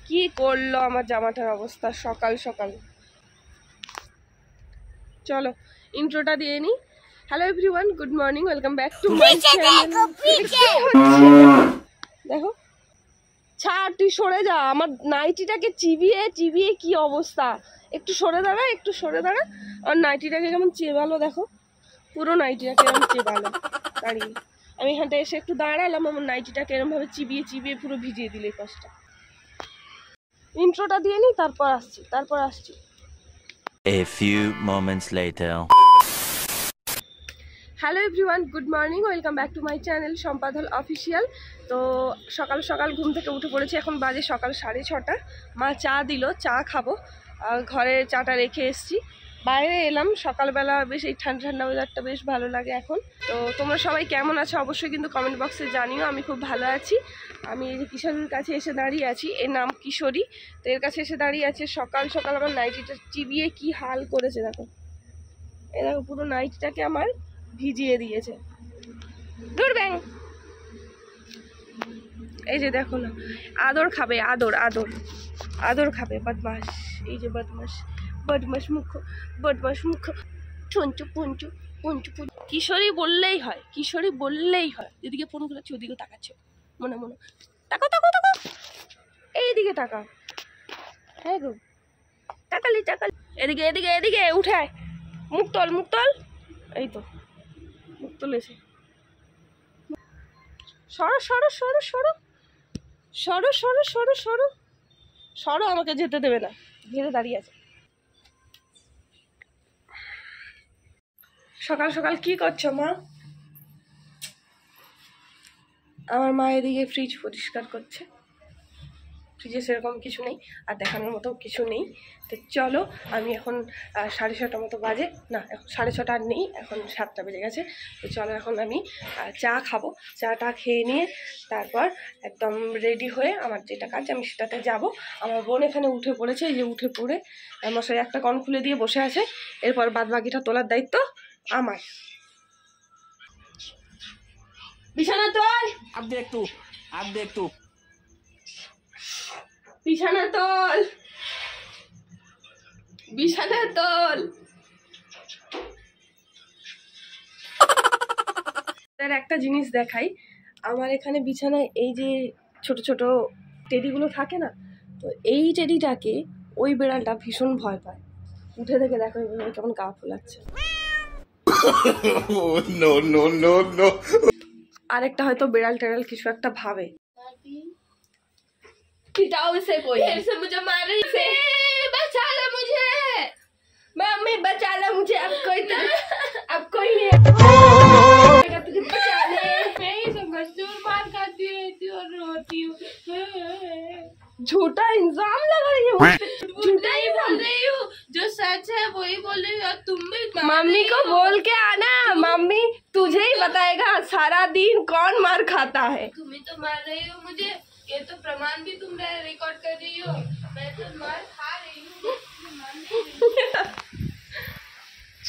কি করলো আমার জামাটার অবস্থা সকাল সকাল। চলো ইন্ট্রোটা দিয়ে নিই। Hello everyone, good morning, welcome back to my channel. দেখো ছাড়, তুই সরে যা, আমার নাইটিটাকে চিবিয়ে চিবিয়ে কি অবস্থা। একটু সরে দাঁড়া, একটু সরে দাঁড়া। আর নাইটিটাকে কেমন চেবালো দেখো, পুরো নাইটিটাকে কেমন চেবালো। দাঁড়িয়ে আমি এখানটা এসে একটু দাঁড়ালাম, আমার নাইটিটাকে এরকম ভাবে চিবিয়ে চিবিয়ে পুরো ভিজিয়ে দিলে কষ্টটা। ইন্ট্রোটা দিয়ে নিই, তারপর আসছি। A few moments later. Hello everyone, good morning, welcome back to my channel সম্পাদল অফিসিয়াল। তো সকাল সকাল ঘুম থেকে উঠে পড়েছি, এখন বাজে সকাল 6:30। মা চা দিল, চা খাবো। ঘরে চাটা রেখে এসেছি, বাইরে এলাম সকালবেলা, বেশ এই ঠান্ডা ঠান্ডা ওয়েদারটা বেশ ভালো লাগে এখন। তো তোমরা সবাই কেমন আছো অবশ্যই কিন্তু কমেন্ট বক্সে জানিও। আমি খুব ভালো আছি। আমি এই যে কিশোরীর কাছে এসে দাঁড়িয়ে আছি, এর নাম কিশোরী। তো এর কাছে এসে দাঁড়িয়ে আছে, সকাল সকাল আমার নাইটিটা চিবিয়ে কি হাল করেছে দেখো। এ দেখো পুরো নাইটিটাকে আমার ভিজিয়ে দিয়েছে। দূর ব্যাং, এই যে দেখো না, আদর খাবে, আদর আদর আদর খাবে। বদমাস, এই যে বদমাস, বদমাস মুখ, বদমাস মুখ, পঞ্চু পঞ্চু পঞ্চু পঞ্চু। কিশোরী বললেই হয়, কিশোরী বললেই হয়। এদিকে ফোন করেছে, ওদিকে তাকাচ্ছে মনে মনে। তাকো তাকো তাকো, এইদিকে তাকা। হ্যাঁ গো, তাকালি তাকালি, এদিকে এদিকে এদিকে উঠে মুখ তল, মুখ তল। এই তো মুখ তুলেছে। সরো সরো সরো সরো সরো সরো সরো সরো সরো, আমাকে যেতে দেবে না, ঘিরে দাঁড়িয়ে আছে। সকাল সকাল কি করছো মা? আমার মা এদিকে ফ্রিজ পরিষ্কার করছে। ফ্রিজে সেরকম কিছু নেই, আর দেখানোর মতো কিছু নেই। তো চলো, আমি এখন 6:30 মতো বাজে, না এখন 6:30 আর নেই, এখন 7টা বেজে গেছে। তো চলো এখন আমি চা খাবো। চাটা খেয়ে নিয়ে তারপর একদম রেডি হয়ে আমার যেটা কাজ আমি সেটাতে যাব। আমার বোন এখানে উঠে পড়েছে, এই যে উঠে পড়ে মশাই একটা কন খুলে দিয়ে বসে আছে। এরপর বাদ বাকিটা তোলার দায়িত্ব আমার। বিছানা তোল, अब देख तू বিছানা তোল, বিছানা তোল। তার একটা জিনিস দেখাই, আমার এখানে বিছানায় এই যে ছোট ছোট টেডিগুলো থাকে না, তো এই টেডিটাকে ওই বেড়ালটা ভীষণ ভয় পায়। উঠে থেকে দেখো এইভাবে কেমন গা ফুলাচ্ছে। আরেকটা হয়তো বেড়াল টেড়াল কিছু একটা ভাবে। पिटाओ इसे कोई, फिर से मुझे मार रही है। बचा लो मुझे मम्मी, बचा लो मुझे, अब कोई नहीं है तुझे बचा ले। मैं ही तो मजदूर मार खाती रहती हूँ और रोती हूँ। झूठा इंजाम लगा रही हूँ, झूठा ही बोल रही हूँ, जो सच है वही बोल रही हूँ। तुम भी मम्मी को बोल के आना, मम्मी तुझे ही बताएगा सारा दिन कौन मार खाता है। तुम ही तो मार रही हो मुझे, ये तो प्रमाण भी तुम रिकॉर्ड कर रही हो। मैं तो मार खा रही हूँ।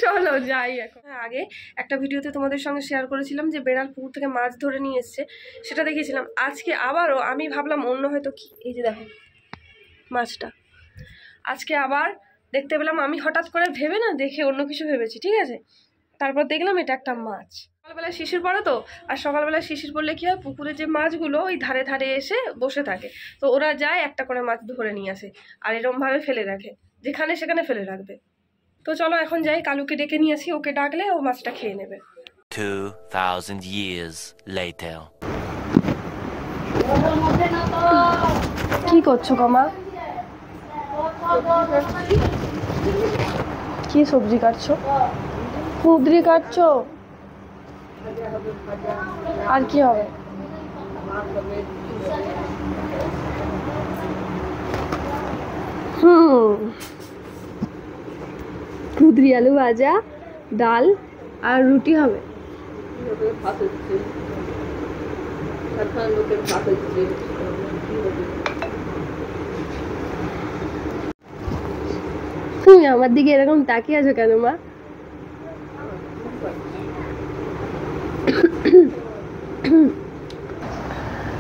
চলো যাই। এখন আগে একটা ভিডিওতে তোমাদের সঙ্গে শেয়ার করেছিলাম যে বেড়াল পুকুর থেকে মাছ ধরে নিয়ে এসছে, সেটা দেখেছিলাম। আজকে আবারও আমি ভাবলাম অন্য হয়তো কি, এই যে দেখো মাছটা আজকে আবার দেখতে পেলাম। আমি হঠাৎ করে ভেবে না দেখে অন্য কিছু ভেবেছি, ঠিক আছে। তারপর দেখলাম এটা একটা মাছ। সকালবেলা শিশির পড়ে তো, আর সকালবেলা শিশির পড়লে কি হয়, পুকুরে যে মাছগুলো ওই ধারে ধারে এসে বসে থাকে, তো ওরা যায় একটা করে মাছ ধরে নিয়ে আসে, আর এরমভাবে ফেলে রাখে, যেখানে সেখানে ফেলে রাখবে। তো চলো এখন যাই, কালুকে ডেকে নিয়ে আসি, ওকে ডাকলে ও মাছটা খেয়ে নেবে। 2000 years later. কি করছো গমা? কি সবজি কাটছো? কুঁদরি কাটছো? আর কি হবে? কুঁদরি আলু ভাজা, ডাল আর রুটি হবে। তুমি আমার দিকে এরকম তাকিয়ে আছো কেন মা?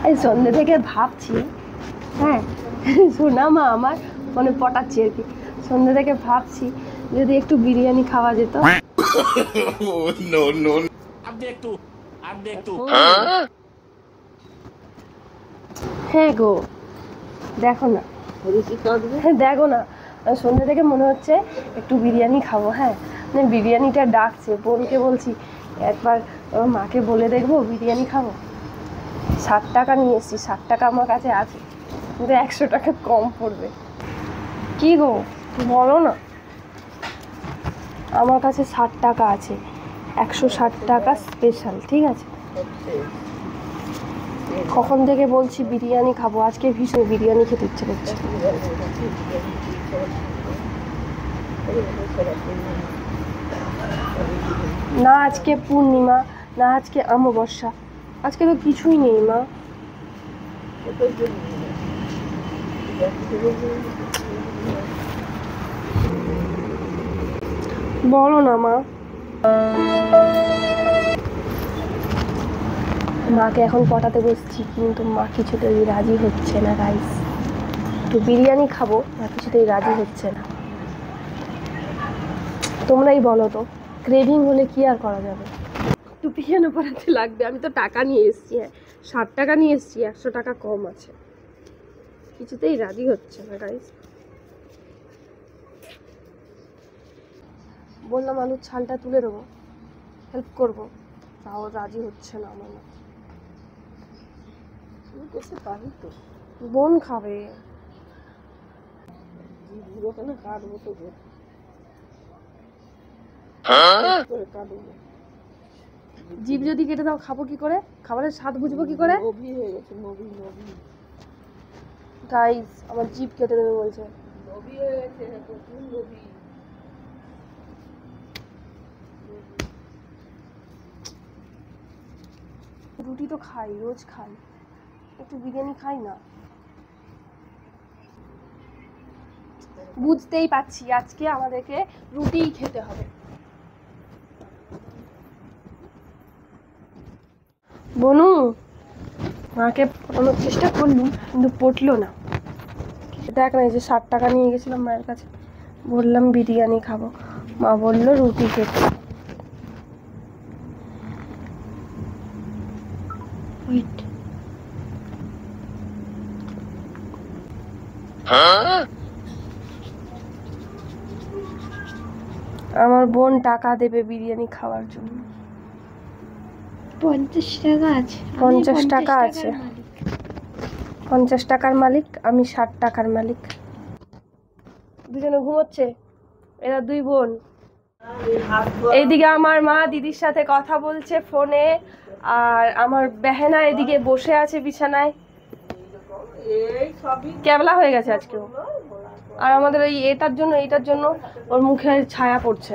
এই সন্ধ্যে থেকে ভাবছি, হ্যাঁ শোনা মা আমার মানে পটাচ্ছি আর কি। সন্ধ্যা থেকে ভাবছি যদি একটু বিরিয়ানি খাওয়া যেত। হ্যাঁ গো দেখো না, হ্যাঁ দেখো না, সন্ধ্যা থেকে মনে হচ্ছে একটু বিরিয়ানি খাবো। হ্যাঁ মানে বিরিয়ানিটা ডাকছে, বোনকে বলছি একবার মাকে বলে দেখবো বিরিয়ানি খাবো। 60 টাকা নিয়ে এসছি, 60 টাকা আমার কাছে আছে, কিন্তু 100 টাকা কম পড়বে। কি গো বলো না, আমার কাছে 60 টাকা আছে, 160 টাকা স্পেশাল, ঠিক আছে? কখন থেকে বলছি বিরিয়ানি খাবো, আজকে ভীষণ বিরিয়ানি খেতে ইচ্ছে করছে। না আজকে পূর্ণিমা, না আজকে অমাবস্যা, আজকে তো কিছুই নেই মা। বলো না মা। মাকে এখন পটাতে বসছি, কিন্তু মা কিছুতেই রাজি হচ্ছে না গাইস। একটু বিরিয়ানি খাবো, মা কিছুতেই রাজি হচ্ছে না। তোমরাই বলো তো, ক্রেভিং হলে কি আর করা যাবে? একটু পিয়ানো পড়াতে লাগবে। আমি তো টাকা নিয়ে এসেছি, হ্যাঁ 60 টাকা নিয়ে এসেছি, 100 টাকা কম আছে। কিছুতেই রাজি হচ্ছে না গাইস। বললাম আলুর ছালটা তুলে দেবো, হেল্প করবো, তাও রাজি হচ্ছে না আমার মা। বোন খাবে, জিভ যদি কেটে দাও খাবো কি করে? খাবারের স্বাদ বুঝবো কি করে? গাইস আমার জিভ কেটে দেবে বলছে। রুটি তো খাই, রোজ খাই, একটু বিরিয়ানি খাই না। বুঝতেই পারছি আজকে আমাদেরকে রুটিই খেতে হবে। বনু মাকে পটানোর চেষ্টা করলুম, কিন্তু পটলো না। দেখ না, এই যে 60 টাকা নিয়ে গেছিলাম মায়ের কাছে, বললাম বিরিয়ানি খাবো, মা বললো রুটি খেতে। আমার বোন টাকা দেবে বিরিয়ানি খাওয়ার জন্য। 50 টাকা আছে, 50 টাকা আছে, 50 টাকার মালিক আমি, 60 টাকার মালিক। দুজনে ঘুমোচ্ছে এরা দুই বোন। এইদিকে আমার মা দিদির সাথে কথা বলছে ফোনে, আর আমার বেহেনা এদিকে বসে আছে বিছানায়। ক্যাবলা হয়ে গেছে আজকেও। আর আমাদের এই এইটার জন্য ওর মুখে ছায়া পড়ছে,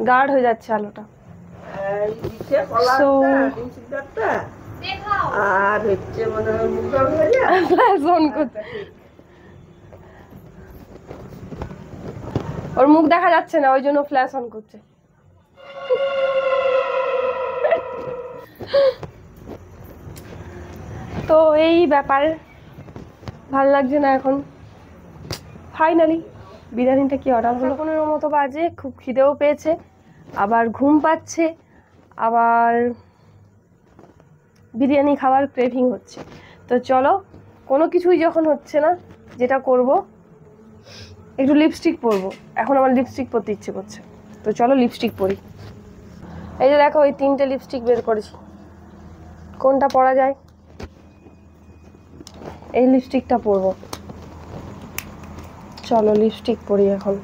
গাঢ় হয়ে যাচ্ছে আলোটা। আর হচ্ছে মনে হয় ওর মুখ দেখা যাচ্ছে না, ওই জন্য ফ্ল্যাশ অন করছে। তো এই ব্যাপার, ভাল লাগছে না এখন। ফাইনালি বিরিয়ানিটা কি অর্ডার হলো, 15 মতো বাজে, খুব খিদেও পেয়েছে, আবার ঘুম পাচ্ছে, আবার বিরিয়ানি খাওয়ার ক্রেভিং হচ্ছে। তো চলো, কোনো কিছুই যখন হচ্ছে না, যেটা করব একটু লিপস্টিক পরবো। এখন আমার লিপস্টিক পরতে ইচ্ছে করছে, তো চলো লিপস্টিক পরি। এই যে দেখো, ওই 3টে লিপস্টিক বের করেছি, কোনটা পরা যায়? এই লিপস্টিকটা পরবো। চলো লিপস্টিক পরি এখন।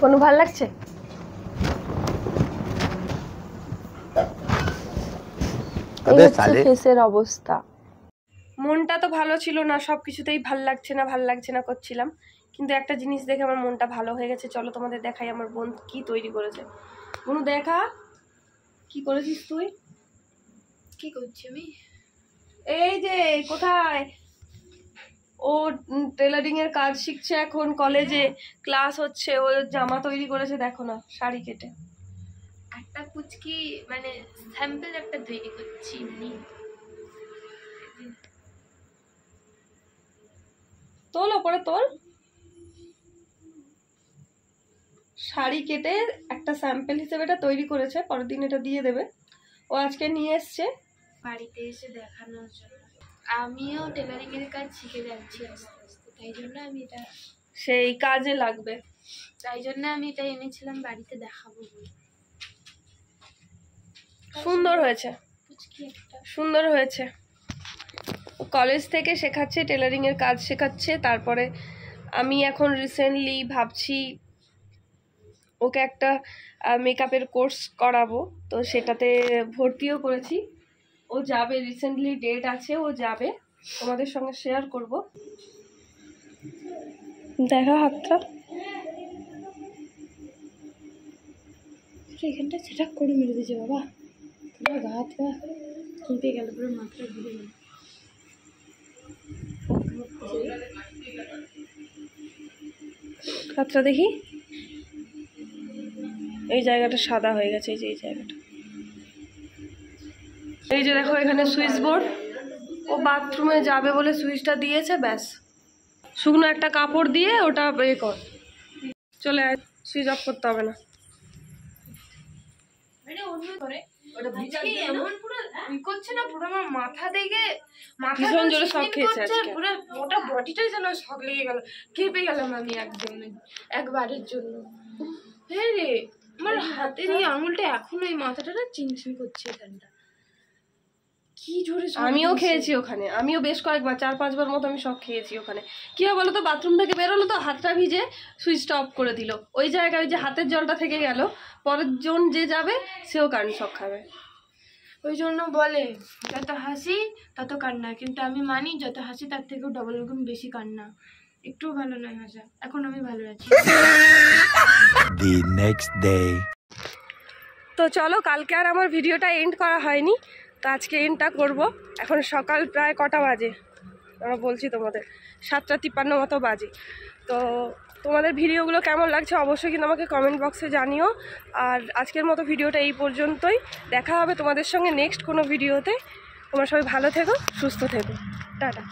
কোনো ভাল লাগছে? ফেসের অবস্থা, মনটা তো ভালো ছিল না, সবকিছুতেই ভাল লাগছে না করছিলাম, কিন্তু একটা জিনিস দেখে আমার মনটা ভালো হয়ে গেছে। চলো তোমাদের দেখাই আমার বোন কি তৈরি করেছে। বোন দেখা, কি করেছিস তুই? কি করছি আমি? এই যে কোথায় ও টেলারিংয়ের কাজ শিখছে এখন, কলেজে ক্লাস হচ্ছে, ও জামা তৈরি করেছে দেখো না শাড়ি কেটে। একটা কুচকি মানে স্যাম্পল একটা তৈরি করছি এমনি। তোল ওপরে তোল। শাড়ি কেটে একটা স্যাম্পল হিসেবে এটা তৈরি করেছে, পরের দিন এটা দিয়ে দেবে। ও আজকে নিয়ে এসছে বাড়িতে এসে দেখানোর জন্য। আমিও টেলারিং এর কাজ শিখে যাচ্ছি আস্তে আস্তে, তাই জন্য আমি এটা লাগবে। এনেছিলাম বাড়িতে দেখাবো বলে। সুন্দর হয়েছে, কুচকি একটা সুন্দর হয়েছে। কলেজ থেকে শেখাচ্ছে, টেলারিং এর কাজ শেখাচ্ছে। তারপরে আমি এখন রিসেন্টলি ভাবছি ওকে একটা মেকআপের কোর্স করাবো, তো সেটাতে ভর্তিও করেছি। ও যাবে, রিসেন্টলি ডেট আছে, ও যাবে, তোমাদের সঙ্গে শেয়ার করব। দেখা হাতটা এখানটা সেটা করে মেরে দিয়েছে বাবা, পুরো গা হাত পা কেঁপে গেল, পুরো মাথাটা ঘুরে গেল। হাতটা দেখি, এই জায়গাটা সাদা হয়ে গেছে, এই যে এই জায়গাটা। এই যে দেখো এখানে সুইচ বোর্ড, ও বাথরুমে যাবে বলে সুইচটা দিয়েছে, ব্যাস। শুকনো একটা কাপড় দিয়ে ওটা এ কর, চলে আয়, সুইচ অফ করতে হবে না। এমন পুরো করছে না, পুরো আমার মাথা থেকে ভীষণ জোরে শক খেয়েছে আজকে। পুরো ওটা বডিটাই যেন শক লেগে গেল, কেঁপে গেলাম আমি একবারের জন্য। হ্যাঁ রে, আমার হাতের এই আঙুলটা এখনো এই মাথাটা না চিনচিন করছে, এখানটা কি জোরে shock আমিও দিয়েছে। খেয়েছি ওখানে, আমিও বেশ কয়েকবার, 4-5 বার মতো আমি শক খেয়েছি ওখানে। কি হয় বলো তো, বাথরুম থেকে বেরোলো তো হাতটা ভিজে, সুইচটা অফ করে দিল, ওই জায়গায় ওই যে হাতের জলটা থেকে গেল, পরের জন যে যাবে সেও কারেন্ট শক খাবে। ওই জন্য বলে যত হাসি তত কান্না, কিন্তু আমি মানি যত হাসি তার থেকেও ডবল গুণ বেশি কান্না। একটু ভালো নয় হাসা, এখন আমি ভালো আছি। The next day. তো চলো, কালকে আর আমার ভিডিওটা এন্ড করা হয়নি, তো আজকে এন্ডটা করব। এখন সকাল প্রায় কটা বাজে আমরা বলছি তোমাদের, 7:53 মতো বাজে। তো তোমাদের ভিডিওগুলো কেমন লাগছে অবশ্যই কিন্তু আমাকে কমেন্ট বক্সে জানিও। আর আজকের মতো ভিডিওটা এই পর্যন্তই, দেখা হবে তোমাদের সঙ্গে নেক্সট কোনো ভিডিওতে। তোমরা সবাই ভালো থেকো, সুস্থ থেকো, টাটা।